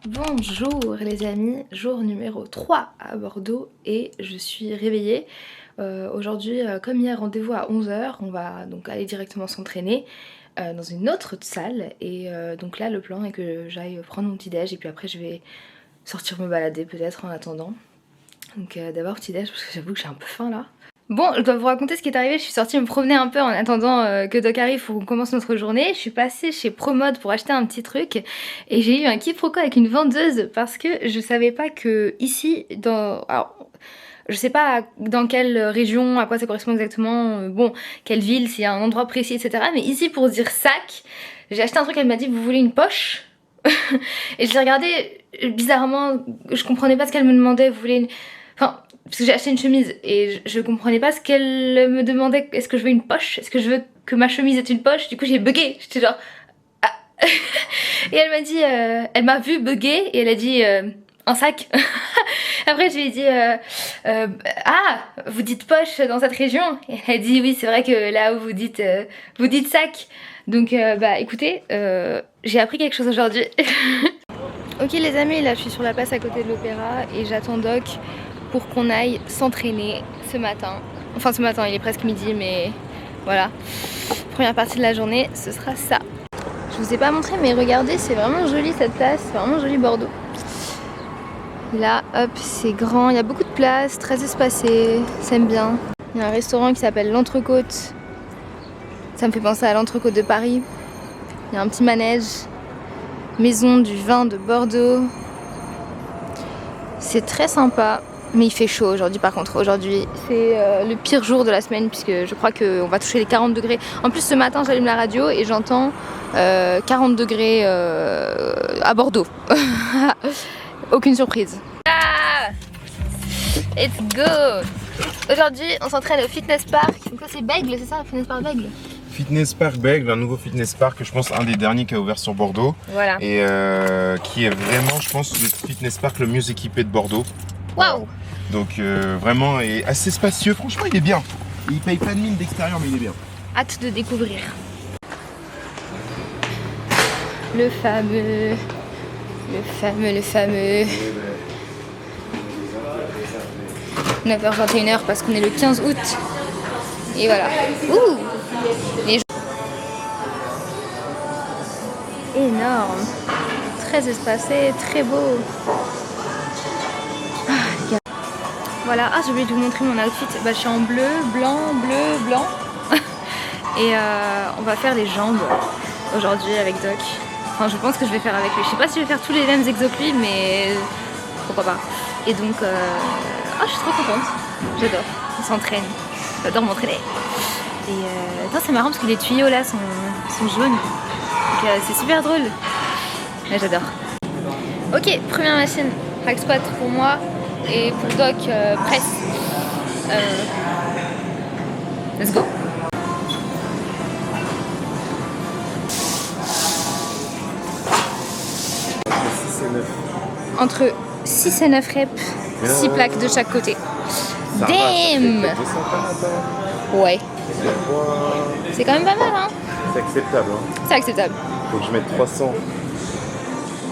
Bonjour les amis, jour numéro 3 à Bordeaux et je suis réveillée. Aujourd'hui, comme il y a rendez-vous à 11 h, on va donc aller directement s'entraîner dans une autre salle. Et donc là, le plan est que j'aille prendre mon petit déj et puis après je vais sortir me balader peut-être en attendant. Donc d'abord petit déj parce que j'avoue que j'ai un peu faim là. Bon, je dois vous raconter ce qui est arrivé. Je suis sortie me promener un peu en attendant que Doc arrive pour qu'on commence notre journée. Je suis passée chez Promode pour acheter un petit truc et j'ai eu un quiproquo avec une vendeuse parce que je savais pas que ici, alors, je sais pas dans quelle région, à quoi ça correspond exactement, bon, quelle ville, s'il y a un endroit précis, etc. Mais ici, pour dire sac, j'ai acheté un truc, elle m'a dit, vous voulez une poche? Et je l'ai regardé bizarrement, je comprenais pas ce qu'elle me demandait, vous voulez une... Enfin, parce que j'ai acheté une chemise et je comprenais pas ce qu'elle me demandait. Est-ce que je veux une poche? Est-ce que je veux que ma chemise ait une poche? Du coup j'ai bugué, j'étais genre... Ah. Et elle m'a dit... elle m'a vu bugger et elle a dit... un sac. Après je lui ai dit... ah, vous dites poche dans cette région? Et elle a dit oui, c'est vrai que là où vous dites sac. Donc bah écoutez, j'ai appris quelque chose aujourd'hui. Ok les amis, là je suis sur la place à côté de l'opéra et j'attends Doc pour qu'on aille s'entraîner ce matin. Enfin ce matin, il est presque midi, mais voilà. Première partie de la journée, ce sera ça. Je vous ai pas montré, mais regardez, c'est vraiment joli cette place, c'est vraiment joli Bordeaux. Là, hop, c'est grand, il y a beaucoup de place, très espacé, ça aime bien. Il y a un restaurant qui s'appelle l'Entrecôte. Ça me fait penser à l'Entrecôte de Paris. Il y a un petit manège. Maison du vin de Bordeaux. C'est très sympa. Mais il fait chaud aujourd'hui par contre. Aujourd'hui c'est le pire jour de la semaine puisque je crois qu'on va toucher les 40 degrés. En plus ce matin j'allume la radio et j'entends 40 degrés à Bordeaux. Aucune surprise. Ah, let's go. Aujourd'hui on s'entraîne au Fitness Park. Donc là c'est Bègle, c'est ça, Fitness Park Bègle? Fitness Park Bègle, un nouveau Fitness Park, je pense un des derniers qui a ouvert sur Bordeaux. Voilà. Et qui est vraiment, je pense, le Fitness Park le mieux équipé de Bordeaux. Waouh. Donc vraiment, est assez spacieux, franchement il est bien. Il paye pas de mine d'extérieur mais il est bien. Hâte de découvrir. Le fameux... 9h21 parce qu'on est le 15 août. Et voilà. Ouh, les... Énorme. Très espacé, très beau. Voilà, ah j'ai oublié de vous montrer mon outfit. Bah, je suis en bleu, blanc. Et on va faire les jambes aujourd'hui avec Doc. Enfin je pense que je vais faire avec lui. Je sais pas si je vais faire tous les mêmes exos que lui, mais pourquoi pas. Et donc, oh, je suis trop contente. J'adore, on s'entraîne. J'adore m'entraîner. Et c'est marrant parce que les tuyaux là sont jaunes. Donc c'est super drôle. Ouais, j'adore. Ok, première machine. Hack squat pour moi. Et pour Doc, presse. Let's go. Entre 6 et 9 reps, 6 plaques de chaque côté. Damn! Ouais. C'est quand même pas mal, hein? C'est acceptable. Hein. C'est acceptable. Faut que je mette 300.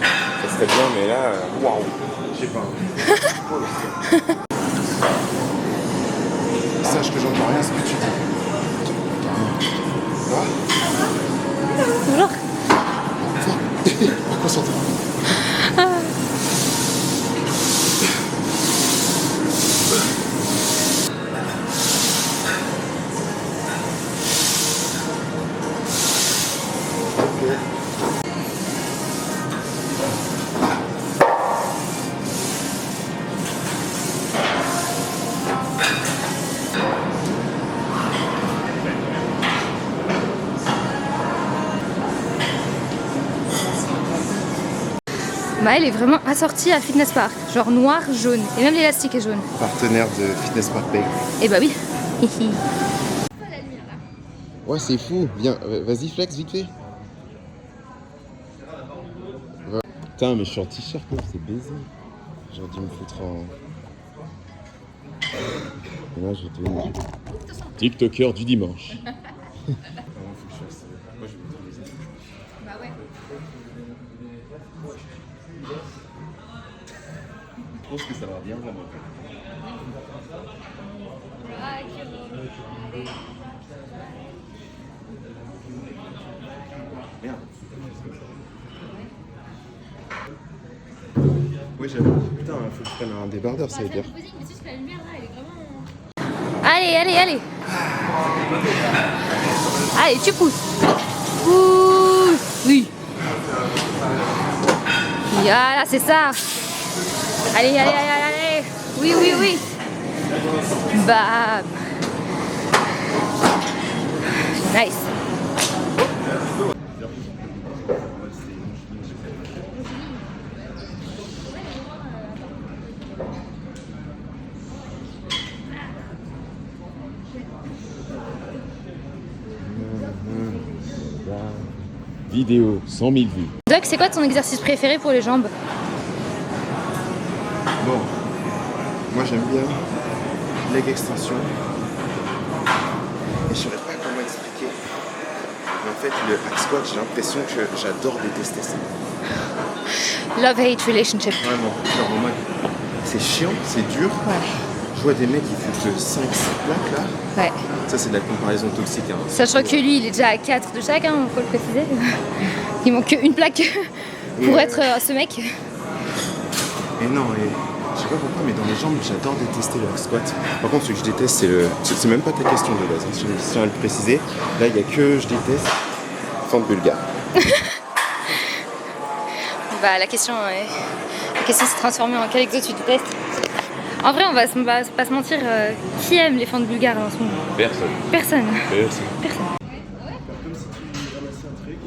Ça serait bien, mais là, waouh! Je sais pas. Sache que j'entends rien ce que tu dis. Bonjour. Concentre. Maëlle est vraiment assortie à Fitness Park. Genre noir, jaune. Et même l'élastique est jaune. Partenaire de Fitness Park Bègle. Et bah oui. Ouais, c'est fou. Viens, vas-y, flex vite fait. Putain, mais je suis en t-shirt, c'est baisé. J'aurais dû me foutre en... Et là, je vais te venir. TikToker du dimanche. Bah ouais. pense que ça va bien vraiment. Merde. Oui, j'avoue. Putain, faut que je prenne un débardeur, ça veut dire. Allez, allez, allez. Allez, tu pousses. Pousse. Oui. Voilà, c'est ça. Allez, allez, allez, allez. Oui, oui, oui. Bam. Nice. Vidéo, 100 000 vues. Doc, c'est quoi ton exercice préféré pour les jambes? Bon, moi j'aime bien leg extension. Et je saurais pas comment expliquer. Mais en fait, le hack squat, j'ai l'impression que j'adore détester ça. Love-hate relationship. Vraiment, genre en mode, c'est chiant, c'est dur. Ouais. Je vois des mecs qui foutent 5-6 plaques là. Ouais. Ça, c'est de la comparaison toxique. Hein. Sachant que lui, il est déjà à 4 de chaque, hein, faut le préciser. Il manque qu'une plaque pour être ce mec. Et non, et je sais pas pourquoi, mais dans les jambes, j'adore détester le hack squat. Par contre, ce que je déteste, c'est même pas ta question de base. Hein, je tiens à le préciser. Là, il y a que je déteste fente bulgare. Bah, la question s'est transformée en quel exo tu détestes. En vrai, on va pas se mentir, qui aime les fentes bulgares en ce moment? Personne. Personne. Personne. Personne. Comme si tu ramassais un truc.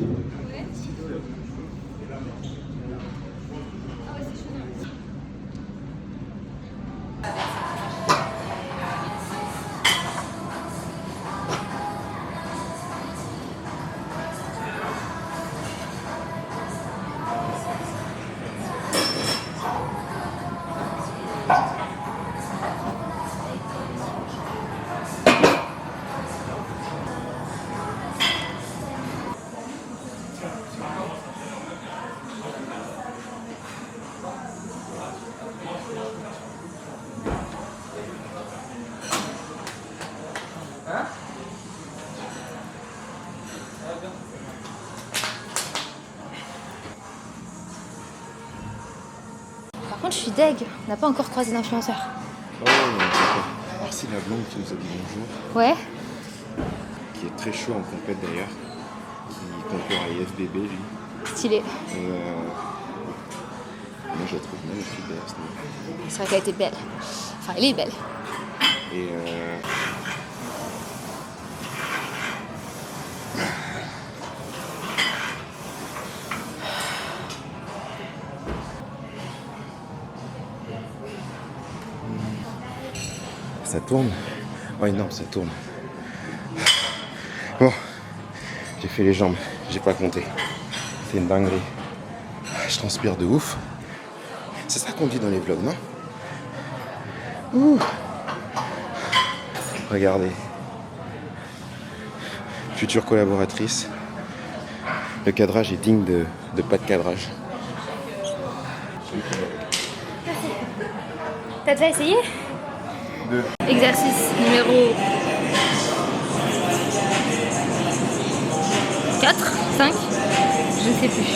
Par contre, je suis deg. On n'a pas encore croisé d'influenceurs. Oh non, d'accord. Merci la blonde qui nous a dit bonjour. Ouais. Qui est très chaud en compète d'ailleurs. Qui concourt à IFBB lui. Stylé. Moi je la trouve magnifique d'ailleurs ce nom. C'est vrai qu'elle était belle. Enfin, elle est belle. Et ça tourne? Ouais non, ça tourne. Bon, j'ai fait les jambes, j'ai pas compté. C'est une dinguerie. Je transpire de ouf. C'est ça qu'on dit dans les vlogs, non? Ouh. Regardez. Future collaboratrice. Le cadrage est digne de pas de cadrage. T'as déjà essayé? 2. Exercice numéro 4, 5, je ne sais plus.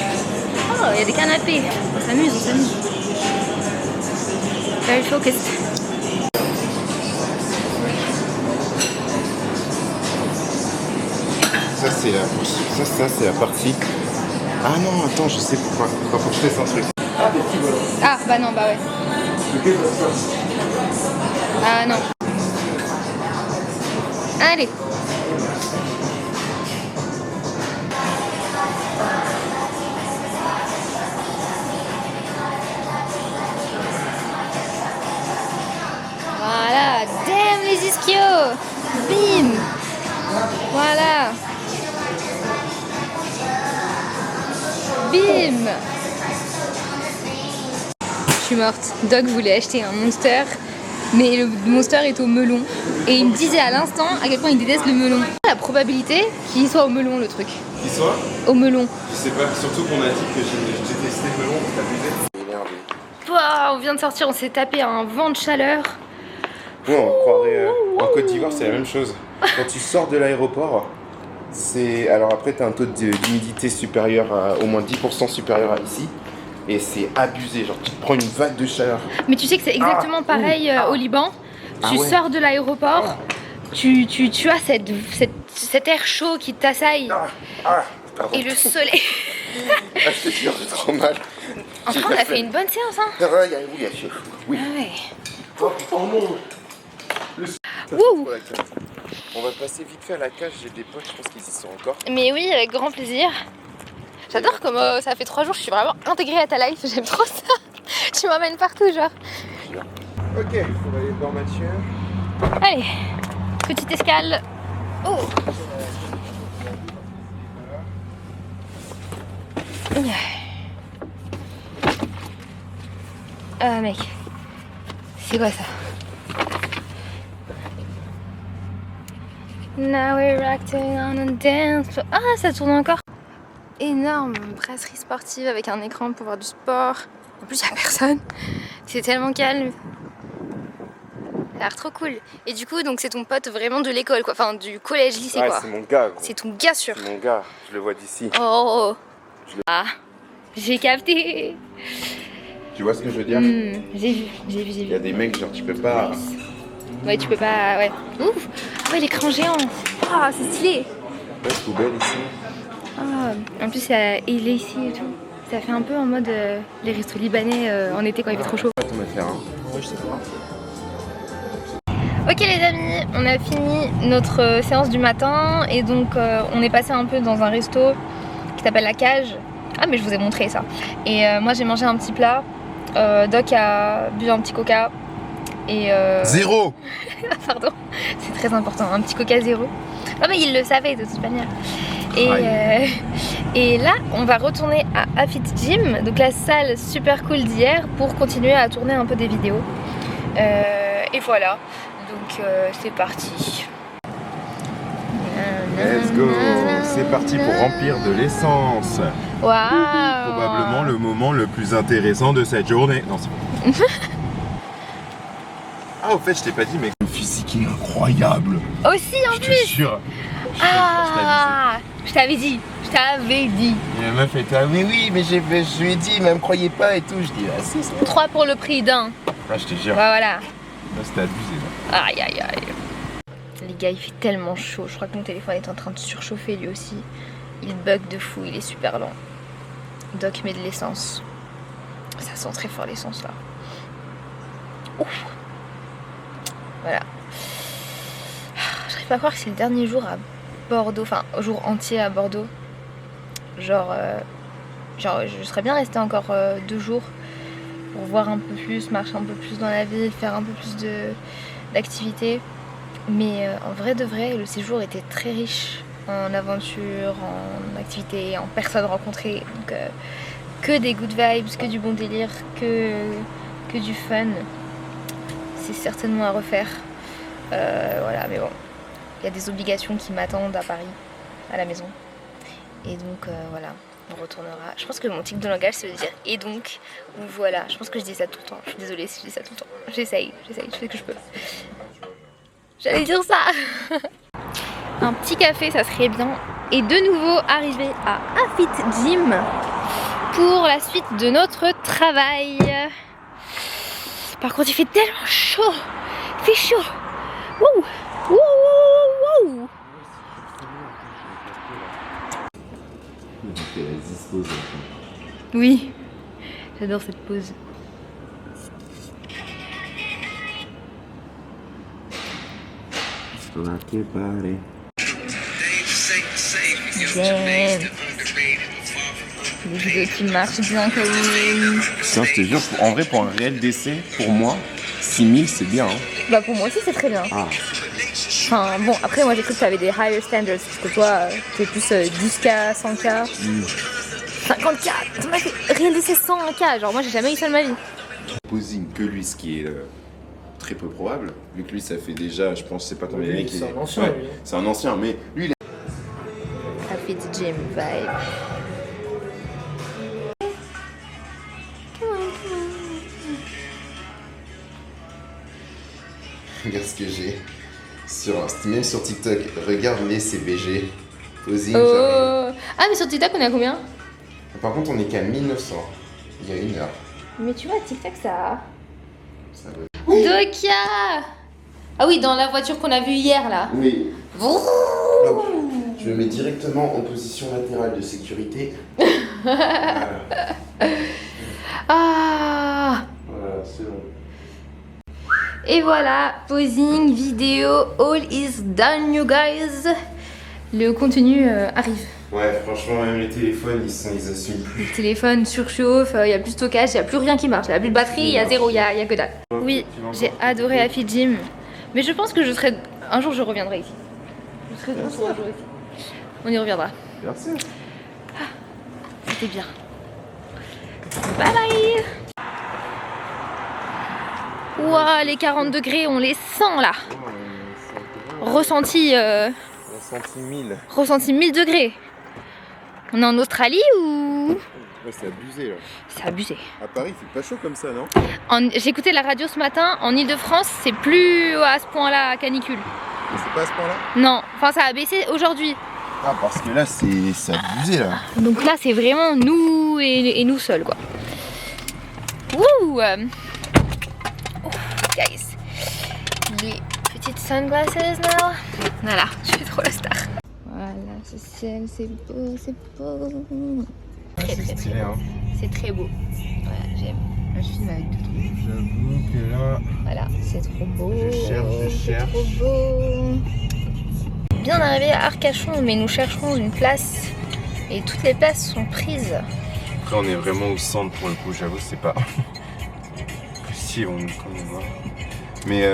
Oh, il y a des canapés. On s'amuse, on s'amuse. Very focused. Ça c'est la partie. Ah non, attends, je sais pourquoi. Faut que je teste un truc. Ah, bah non, bah ouais. Ah non. Allez. Voilà. Damn les ischios. Bim. Voilà. Bim. Je suis morte. Doc voulait acheter un Monster, mais le Monster est au melon. Et il me disait à l'instant à quel point il déteste le melon. La probabilité qu'il soit au melon le truc. Qu'il soit? Au melon. Je sais pas, surtout qu'on a dit que j'ai détesté le melon, t'as abusé. Énervé. Pouah, on vient de sortir, on s'est tapé un vent de chaleur. Ouais, on croirait en Côte d'Ivoire, c'est la même chose. Quand tu sors de l'aéroport, c'est. Alors après, t'as un taux d'humidité supérieur à au moins 10% supérieur à ici. Et c'est abusé, genre tu te prends une vague de chaleur. Mais tu sais que c'est exactement pareil au Liban. Tu sors de l'aéroport, tu as cet air chaud qui t'assaille. Et le soleil. Je te jure, j'ai trop mal. Enfin, on a fait une bonne séance, hein. Oui. Ah ouais. Oh non. Wouh. On va passer vite fait à la cage, j'ai des potes, je pense qu'ils y sont encore. Mais oui, avec grand plaisir. J'adore comme ça fait 3 jours, je suis vraiment intégrée à ta life, j'aime trop ça. Tu m'emmènes partout, genre. Ok, on va aller voir Mathieu. Allez, petite escale. Oh. Ah mec, c'est quoi ça? Now we're acting on a dance floor. Ah, ça tourne encore. Énorme brasserie sportive avec un écran pour voir du sport. En plus, il n'y a personne. C'est tellement calme. Ça a l'air trop cool. Et du coup, donc c'est ton pote vraiment de l'école, quoi. Enfin, du collège, lycée, ouais, quoi. C'est mon gars, gros. C'est ton gars sûr. C'est mon gars, je le vois d'ici. Oh. Ah, j'ai capté. Tu vois ce que je veux dire? J'ai vu. Il y a des mecs, genre tu peux pas. Nice. Ouais, tu peux pas. Ouais. Ouf. Ouais, l'écran géant. Ah, c'est stylé. Ouais, poubelle ici. Ah, en plus, il est ici et tout. Ça fait un peu en mode les restos libanais en été quand il fait trop chaud. On va faire un. Ouais, je sais pas. Ok les amis, on a fini notre séance du matin et donc on est passé un peu dans un resto qui s'appelle La Cage. Ah mais je vous ai montré ça. Et moi j'ai mangé un petit plat. Doc a bu un petit coca. Et Zéro. Pardon, c'est très important, un petit coca zéro. Non mais il le savait de toute manière. Et là, on va retourner à Afit Gym, donc la salle super cool d'hier, pour continuer à tourner un peu des vidéos. Et voilà, donc c'est parti. Let's go. C'est parti pour remplir de l'essence. Waouh. Probablement le moment le plus intéressant de cette journée. Non, c'est bon. Ah, au fait, je t'ai pas dit, mais le physique est incroyable. Aussi en Je te plus. jure. Ah, je t'avais dit. Et la meuf était ah, mais oui, mais je lui ai dit, mais elle me croyait pas et tout. Je dis, ah si, c'est 3 pour le prix d'un. Ah, je te jure. Bah, voilà. Là, c'était abusé. Là. Aïe aïe aïe. Les gars, il fait tellement chaud. Je crois que mon téléphone est en train de surchauffer lui aussi. Il bug de fou, il est super lent. Doc met de l'essence. Ça sent très fort l'essence là. Ouf. Voilà. J'arrive pas à croire que c'est le dernier jour à Bordeaux, enfin jour entier à Bordeaux. Genre je serais bien restée encore 2 jours pour voir un peu plus, marcher un peu plus dans la ville, faire un peu plus d'activités. Mais en vrai de vrai, le séjour était très riche en aventures, en activités, en personnes rencontrées. Donc que des good vibes, que du bon délire, que du fun. C'est certainement à refaire. Voilà, mais bon, il y a des obligations qui m'attendent à Paris, à la maison. Et donc voilà, on retournera. Je pense que mon tic de langage, c'est de dire et donc voilà. Je pense que je dis ça tout le temps. Je suis désolée si je dis ça tout le temps. J'essaye, je fais ce que je peux. J'allais dire ça. Un petit café, ça serait bien. Et de nouveau arrivé à Afit Gym pour la suite de notre travail. Par contre, il fait tellement chaud. Il fait chaud. Wouh, wouh, wouh, wouh. Oui, j'adore cette pause. Damn. Les vidéos qui marchent bien comme... Putain, je te jure, en vrai, pour un réel décès, pour moi, 6000 c'est bien. Hein. Bah pour moi aussi c'est très bien. Ah. Enfin bon, après moi j'ai cru que tu avais des higher standards, parce que toi t'es plus 10K, 100K, 50K, t'en as fait réel décès 101K, genre moi j'ai jamais eu ça de ma vie. Posing que lui, ce qui est très peu probable, vu que lui ça fait déjà, je pense, c'est pas combien d'années qu'il est. C'est un ancien, lui. C'est un ancien, mais lui il est... Afit Gym vibe. Regarde ce que j'ai. Même sur TikTok, regarde les CBG. Posing, Oh. Ah, mais sur TikTok, on est à combien? Par contre, on est qu'à 1900. Il y a 1 heure. Mais tu vois, TikTok, ça... Ça va. Dokia. Ah oui, dans la voiture qu'on a vue hier, là. Oui. Vroom. Hop. Je me mets directement en position latérale de sécurité. Voilà. Ah. Voilà, c'est bon. Et voilà, posing, vidéo, all is done, you guys. Le contenu arrive. Ouais, franchement, même les téléphones, ils assument plus. Le téléphone surchauffe, il n'y a plus de stockage, il n'y a plus rien qui marche. Il n'y a plus de batterie, il y a zéro, il y a que dalle. Oui, j'ai adoré Happy Gym. Mais je pense que je serai... Un jour, je reviendrai ici. Je serai un jour ici. On y reviendra. Merci. C'était bien. Bye bye. Ouah, les 40 degrés, on les sent là. Ressenti... Ressenti 1000. Ressenti 1000 degrés. On est en Australie ou... Ouais, c'est abusé là. C'est abusé. À Paris, il fait pas chaud comme ça, non? J'ai écouté la radio ce matin, en Ile-de-France, c'est plus à ce point-là canicule. Mais c'est pas à ce point-là? Non, enfin ça a baissé aujourd'hui. Ah, parce que là, c'est abusé là. Donc là, c'est vraiment nous et nous seuls quoi. Wouh oh, guys. Les petites sunglasses now. Voilà, je suis trop la star. Voilà, ce ciel, c'est beau, c'est beau. Très, très, stylé, hein. C'est très beau. Voilà, j'aime. Là, je filme avec deux trucs. J'avoue que là, Voilà, c'est trop beau. je cherche. C'est trop beau. Bien arrivé à Arcachon, mais nous cherchons une place et toutes les places sont prises. Après, on est vraiment au centre pour le coup, j'avoue, c'est pas possible, comme on voit. Mais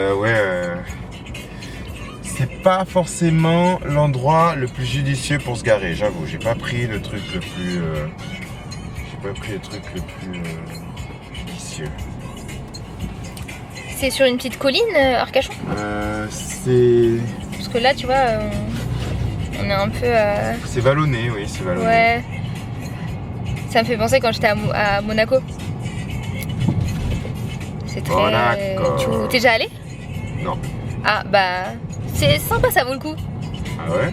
c'est pas forcément l'endroit le plus judicieux pour se garer, j'avoue. J'ai pas pris le truc le plus. Judicieux. C'est sur une petite colline, Arcachon? C'est. Parce que là, tu vois, on est un peu. C'est vallonné, oui, c'est vallonné. Ouais. Ça me fait penser quand j'étais à Monaco. C'est très. Monaco. T'es déjà allé? Non. Ah bah. C'est sympa, ça vaut le coup. Ah ouais?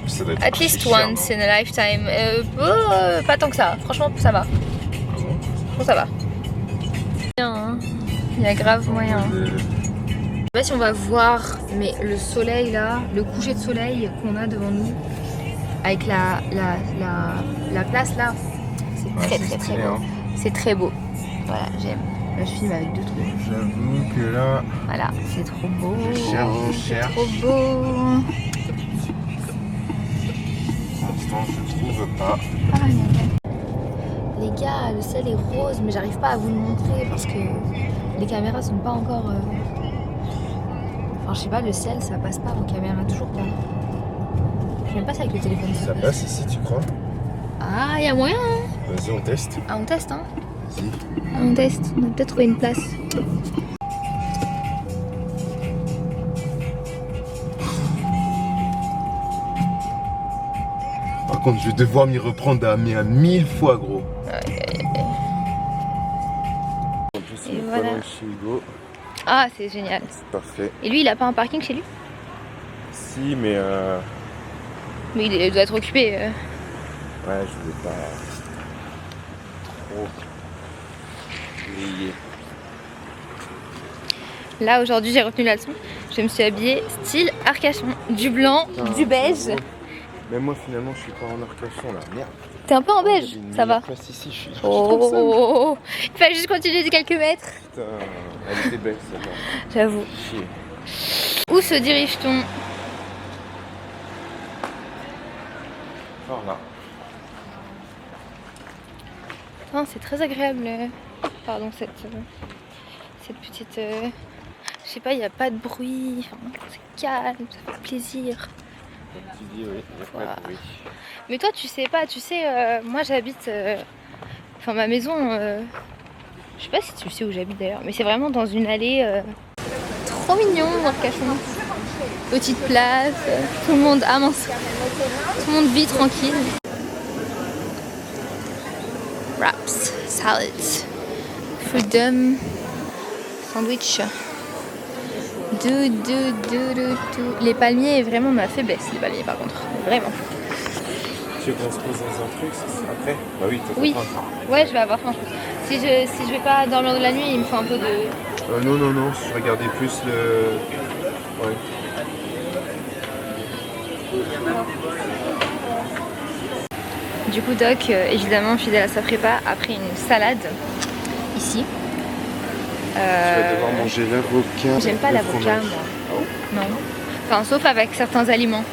Ça doit être At least cher, once non? in a lifetime. Pas tant que ça. Franchement, ça va. Ah bon? Franchement, ça va. Bien, hein. Il y a grave moyen. Je sais pas si on va voir, mais le soleil là, le coucher de soleil qu'on a devant nous, avec la place là, c'est Ouais, très c'est très très stylé, beau. hein. C'est très beau. Voilà, j'aime. Là, je filme avec deux trous. J'avoue que là, Voilà, c'est trop beau. je cherche. Trop beau. Pour l'instant, je trouve pas. Ah, les gars, le ciel est rose, mais j'arrive pas à vous le montrer parce que les caméras sont pas encore. Enfin, je sais pas, le ciel ça passe pas en caméra, toujours pas. Je sais même pas si avec le téléphone Ça passe ici, tu crois? Ah, y a moyen, hein. Vas-y, on teste. Ah, on teste, hein. Vas-y. Ah, on teste, on a peut-être trouvé une place. Par contre, je vais devoir m'y reprendre à 1000 fois, gros. En plus, Et on est voilà. pas loin de chez Hugo. Ah, c'est génial. C'est parfait. Et lui, il a pas un parking chez lui? Si, mais Mais il doit être occupé. ouais, je vais pas trop griller. Là, aujourd'hui, j'ai retenu la leçon. Je me suis habillée style Arcachon. Du blanc, du beige. Même moi, finalement, je suis pas en Arcachon là. Merde. T'es un peu en Il y beige, avait une ça va. meilleure place ici, je suis Oh, trop seul. il fallait juste continuer de quelques mètres. Putain, elle était belle celle-là. J'avoue. Chier. Où se dirige-t-on? Par là. Oh, c'est très agréable. Pardon, cette petite. Je sais pas, il n'y a pas de bruit. Enfin, c'est calme, ça fait plaisir. Comme tu dis, oui, il n'y a pas de bruit. Mais toi, tu sais pas, moi j'habite. Enfin, ma maison. Je sais pas si tu sais où j'habite d'ailleurs, mais c'est vraiment dans une allée. Trop mignon, Arcachon. Petite place, tout le monde. Ah mince. Tout le monde vit tranquille. Wraps, salads, freedom, sandwich. Les palmiers, vraiment ma faiblesse, les palmiers par contre. Vraiment. Tu veux qu'on se pose dans un truc après? Bah oui, toi, Oui. t'as faim. Ouais, je vais avoir faim. Si je vais pas dormir de la nuit, il me faut un peu de... Non, je regardais plus le... Ouais. Du coup, Doc, évidemment, fidèle à sa prépa, a pris une salade ici. Tu vas devoir manger l'avocat. J'aime pas le l'avocat, fromage. moi. Ah bon? Non. Enfin, sauf avec certains aliments.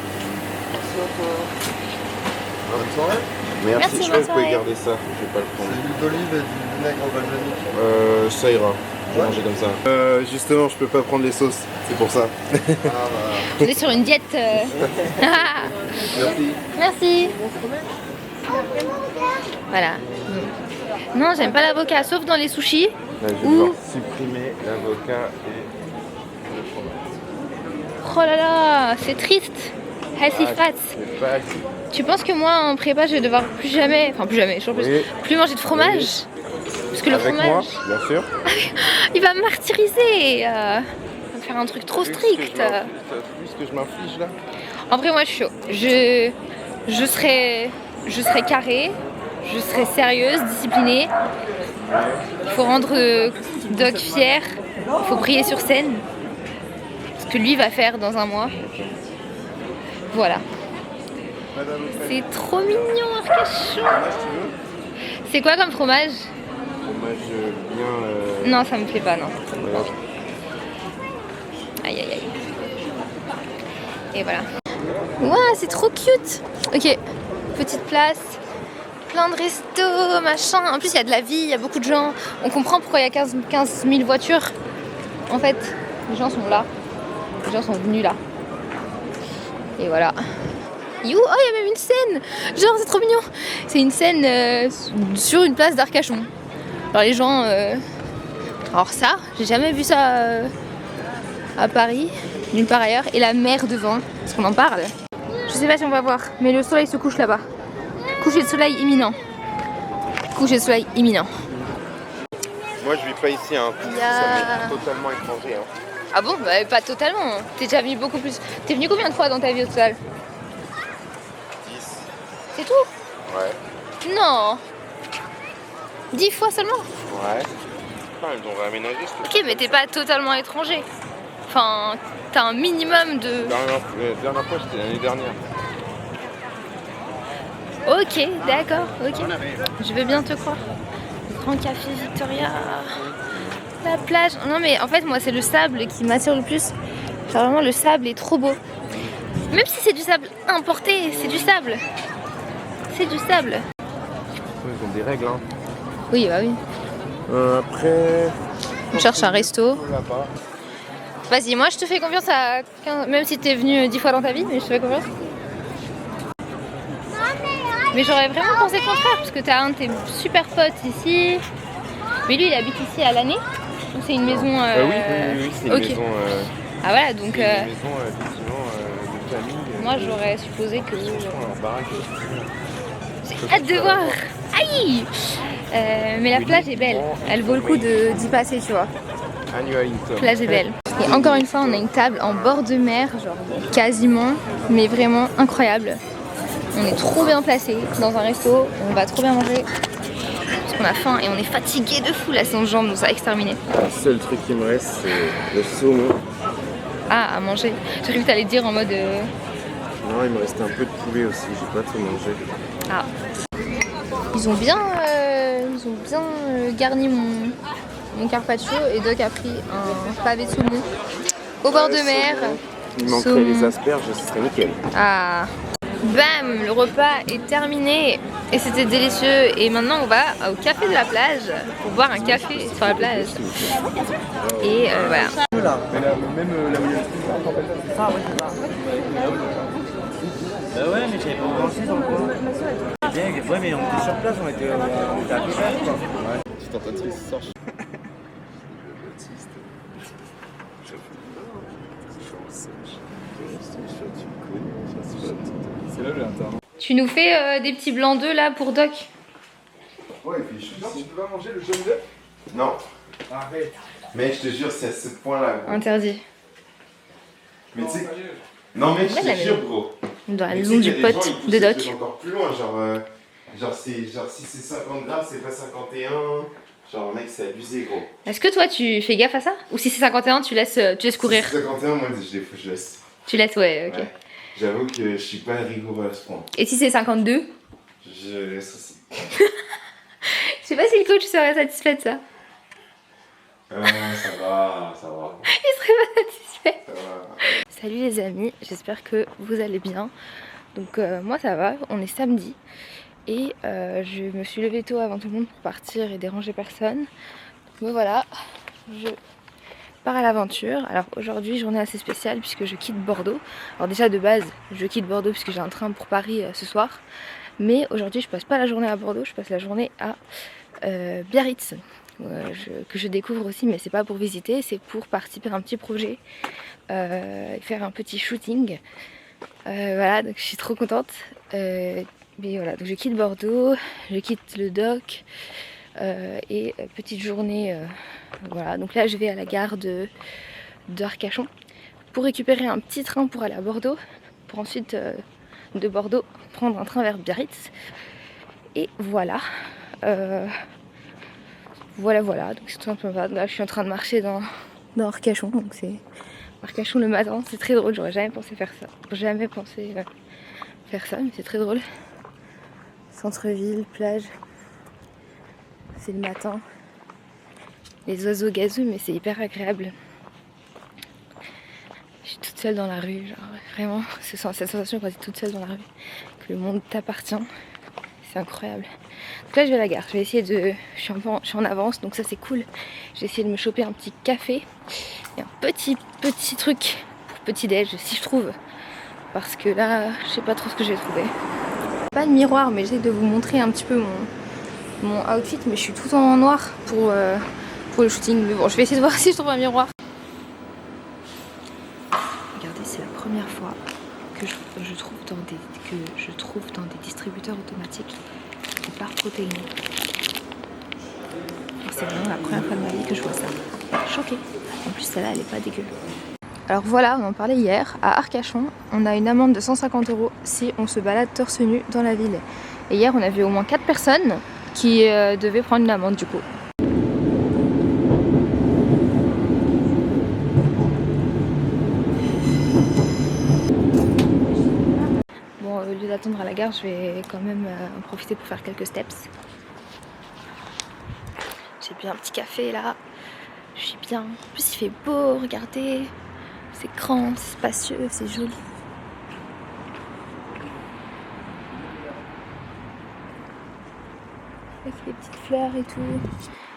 Bonne soirée. Merci, je bonne crois que vous pouvez soirée. garder ça, je vais pas le prendre. L'huile d'olive et du vinaigre balsamique. Ça ira, je vais manger comme ça. Justement, je peux pas prendre les sauces, c'est pour ça. On est sur une diète. Merci. Merci. Voilà. Non, j'aime pas l'avocat, sauf dans les sushis. Là, je vais devoir supprimer l'avocat et le fromage. Oh là là, c'est triste. Frat. C'est pas assez. Tu penses que moi en prépa je vais devoir plus jamais, toujours Oui. plus manger de fromage? Parce que le Avec fromage, moi, bien sûr. il va me martyriser. Il va faire un truc trop strict. T'as vu ce que je m'inflige là? En vrai, moi je suis chaud. Je serai carrée, je serai sérieuse, disciplinée. Il faut rendre Doc fier. Il faut briller sur scène. Ce que lui va faire dans un mois. Voilà. C'est trop mignon, Arcachon. C'est quoi comme fromage? Fromage bien. Non, ça me plaît pas, non. Voilà. Aïe aïe aïe. Et voilà. Ouah, c'est trop cute. Ok, petite place, plein de restos, machin. En plus, il y a de la vie, il y a beaucoup de gens. On comprend pourquoi il y a 15 000 voitures. En fait, les gens sont là. Les gens sont venus là. Et voilà. Oh, il y a même une scène. Genre, c'est trop mignon. C'est une scène sur une place d'Arcachon. Alors les gens... Alors ça, j'ai jamais vu ça à Paris, nulle part ailleurs. Et la mer devant, parce qu'on en parle. Je sais pas si on va voir, mais le soleil se couche là-bas. Coucher de soleil imminent. Coucher de soleil imminent. Moi je vis pas ici, hein. Ça m'est totalement étranger. Hein. Ah bon? Bah, pas totalement. T'es déjà venu beaucoup plus. T'es venu combien de fois dans ta vie au total? 10. C'est tout? Ouais. Non. 10 fois seulement? Ouais. Enfin, ils ont réaménagé. Ok, mais t'es pas totalement étranger. Enfin, t'as un minimum de... La dernière fois, c'était l'année dernière. Ok, d'accord, ok. Je veux bien te croire. Le Grand Café Victoria. La plage. Non mais en fait, moi, c'est le sable qui m'attire le plus. Genre vraiment, le sable est trop beau. Même si c'est du sable importé, c'est du sable. C'est du sable. Ils ont des règles, hein. Oui, bah oui. Après... On cherche un resto. Là-bas. Vas-y, moi je te fais confiance à 15... Même si t'es venu 10 fois dans ta vie, mais je te fais confiance. Mais j'aurais vraiment pensé le contraire, parce que t'as un de tes super potes ici. Mais lui il habite ici à l'année. Donc c'est une maison... Oui, c'est une ok. maison... Ah voilà, donc... C'est une maison, effectivement, de famille. Moi j'aurais supposé que... En baraque. J'ai hâte de voir. Aïe. Mais la plage est belle. Elle vaut le coup d'y passer, tu vois. La plage est belle. Et encore une fois, on a une table en bord de mer, genre quasiment, mais vraiment incroyable. On est trop bien placé dans un resto, on va trop bien manger. Parce qu'on a faim et on est fatigué de fou, la séance de jambes nous a exterminés. Le seul truc qui me reste, c'est le saumon. Ah, à manger. J'ai cru que t'allais dire en mode... Non, il me restait un peu de poulet aussi, j'ai pas tout mangé. Ah. Ils ont bien garni mon carpaccio et Doc a pris un pavé de saumon au bord de mer. Il manquerait les asperges, ce serait nickel. Ah. Bam, le repas est terminé et c'était délicieux. Et maintenant on va au café de la plage pour boire un café sur la plage. Et voilà. Mais là, même là où il y a le truc, Ah ouais, mais j'avais pas pensé dans le coin. Ouais, mais on était sur place, on était à tout faire, quoi. Ouais, tu t'entends triste, sors. C'est là le interne. Tu nous fais des petits blancs d'œufs là pour Doc? Ouais, et puis je suis sûr, tu peux pas manger le jaune d'œuf? Non. Arrête. Mais je te jure, c'est à ce point-là. Interdit. Mais tu sais. Non, mec, je Ouais, la te jure, maison. gros. Dans la Mais tu maison sais du qu'il y a des pote gens, ils poussent de le Doc. truc encore plus loin, genre si c'est 50 grammes, c'est pas 51. Genre, mec, c'est abusé, gros. Est-ce que toi tu fais gaffe à ça? Ou si c'est 51, tu laisses courir? Si c'est 51, moi, je laisse. Tu laisses, ouais, ok. Ouais. J'avoue que je suis pas rigoureux à ce point. Et si c'est 52? Je laisse aussi. Je sais pas si le coach serait satisfait de ça. Ça va, ça va. Il serait pas satisfait. Ça va. Salut les amis, j'espère que vous allez bien. Donc moi ça va, on est samedi. Et je me suis levée tôt avant tout le monde pour partir et déranger personne. Donc voilà, je pars à l'aventure. Alors aujourd'hui, journée assez spéciale puisque je quitte Bordeaux. Alors déjà de base, je quitte Bordeaux puisque j'ai un train pour Paris ce soir. Mais aujourd'hui, je passe pas la journée à Bordeaux, je passe la journée à Biarritz. Que je découvre aussi, mais c'est pas pour visiter, c'est pour participer à un petit projet et faire un petit shooting. Voilà, donc je suis trop contente. Mais voilà, donc je quitte Bordeaux, je quitte le dock et petite journée. Voilà, donc là je vais à la gare d'Arcachon pour récupérer un petit train pour aller à Bordeaux, pour ensuite de Bordeaux prendre un train vers Biarritz. Et voilà. Voilà, donc c'est tout simplement ça. Là je suis en train de marcher dans Arcachon, donc c'est Arcachon le matin, c'est très drôle, j'aurais jamais pensé faire ça. Jamais pensé faire ça, mais c'est très drôle. Centre-ville, plage, c'est le matin. Les oiseaux gazouillent, mais c'est hyper agréable. Je suis toute seule dans la rue, genre vraiment, c'est cette sensation quand tu es toute seule dans la rue, que le monde t'appartient. C'est incroyable. Donc là je vais à la gare, je vais essayer de... Je suis en avance, donc ça c'est cool. Je vais essayer de me choper un petit café et un petit truc pour petit déj si je trouve. Parce que là, je sais pas trop ce que je vais trouver. Pas de miroir, mais j'essaie de vous montrer un petit peu mon outfit, mais je suis tout en noir pour le shooting. Mais bon, je vais essayer de voir si je trouve un miroir. Regardez, c'est la première fois que je trouve dans des distributeurs automatiques des barres protéinées. C'est vraiment la première fois de ma vie que je vois ça. Choquée. En plus, celle-là, elle est pas dégueu. Alors voilà, on en parlait hier, à Arcachon, on a une amende de 150 € si on se balade torse nu dans la ville. Et hier, on a vu au moins 4 personnes qui devaient prendre une amende du coup. Bon, au lieu d'attendre à la gare, je vais quand même en profiter pour faire quelques steps. J'ai bu un petit café là, je suis bien. En plus, il fait beau, regardez. C'est grand, c'est spacieux, c'est joli. Avec les petites fleurs et tout.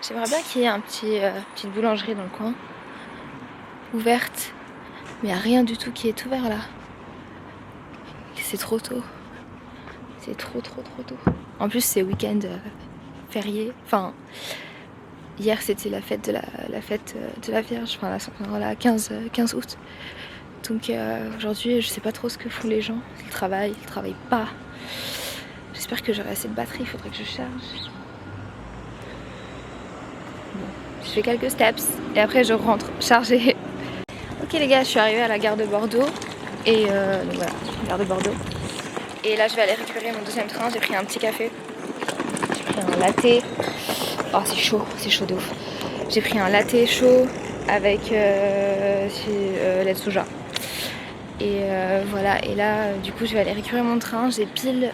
J'aimerais bien qu'il y ait une petite boulangerie dans le coin. Ouverte. Mais il n'y a rien du tout qui est ouvert là. C'est trop tôt. C'est trop tôt. En plus c'est week-end férié. Enfin, hier c'était la fête de la Vierge, enfin la 15 août. Donc aujourd'hui je sais pas trop ce que font les gens. Ils travaillent pas. J'espère que j'aurai assez de batterie, il faudrait que je charge. Bon, je fais quelques steps et après je rentre charger. Ok les gars, je suis arrivée à la gare de Bordeaux. Et donc voilà, gare de Bordeaux. Et là je vais aller récupérer mon deuxième train, j'ai pris un petit café. J'ai pris un latte. Oh c'est chaud de ouf. J'ai pris un latte chaud avec lait de soja. Et voilà, et là du coup je vais aller récupérer mon train. J'ai pile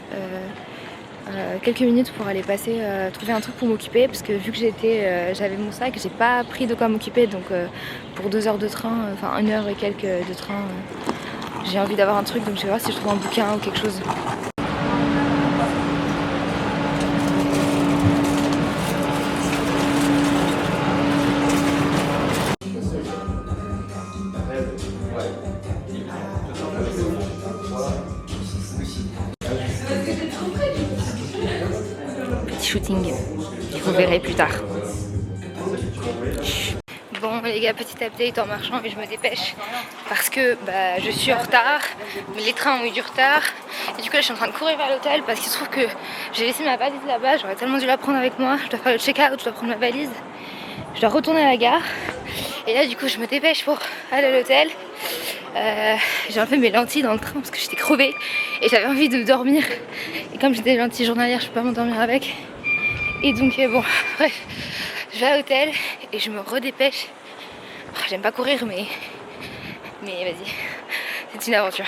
quelques minutes pour aller passer trouver un truc pour m'occuper. Parce que vu que j'avais mon sac, j'ai pas pris de quoi m'occuper. Donc pour 2 heures de train, enfin 1 heure et quelques de train, j'ai envie d'avoir un truc. Donc je vais voir si je trouve un bouquin ou quelque chose. Shooting, vous verrez plus tard. Bon les gars, petit update en marchant et je me dépêche parce que je suis en retard, mais les trains ont eu du retard et du coup là je suis en train de courir vers l'hôtel parce qu'il se trouve que j'ai laissé ma valise là-bas, j'aurais tellement dû la prendre avec moi, je dois faire le check-out, je dois prendre ma valise, je dois retourner à la gare et là du coup je me dépêche pour aller à l'hôtel. J'ai enlevé mes lentilles dans le train parce que j'étais crevée et j'avais envie de dormir. Et comme j'ai des lentilles journalières, je peux pas m'endormir avec. Et donc bon, bref, je vais à l'hôtel et je me redépêche. J'aime pas courir mais vas-y, c'est une aventure.